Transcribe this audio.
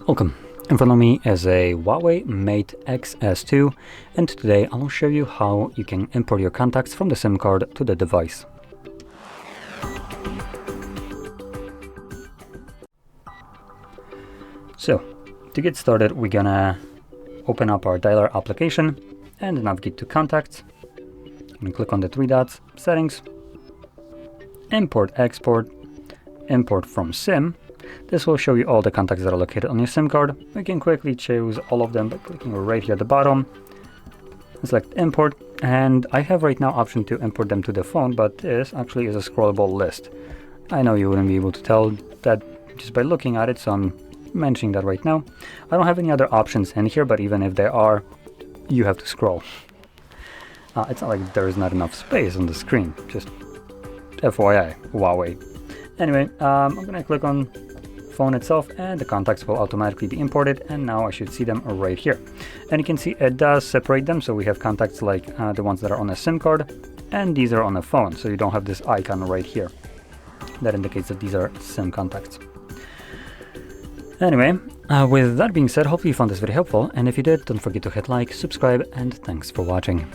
Welcome. In front of me is a HUAWEI Mate Xs2, and today I will show you how you can import your contacts from the SIM card to the device. So, to get started, we're gonna open up our dialer application and navigate to Contacts. And click on the three dots, Settings, Import Export, Import from SIM. This will show you all the contacts that are located on your SIM card. We can quickly choose all of them by clicking right here at the bottom. Select Import, and I have right now option to import them to the phone, but this actually is a scrollable list. I know you wouldn't be able to tell that just by looking at it, so I'm mentioning that right now. I don't have any other options in here, but even if there are, you have to scroll. It's not like there is not enough space on the screen, just FYI, HUAWEI. Anyway, I'm gonna click on phone itself and the contacts will automatically be imported, and now I should see them right here. And you can see it does separate them, so we have contacts like the ones that are on a SIM card, and these are on a phone, so you don't have this icon right here. That indicates that these are SIM contacts. Anyway, with that being said, hopefully you found this video helpful, and if you did, don't forget to hit like, subscribe, and thanks for watching.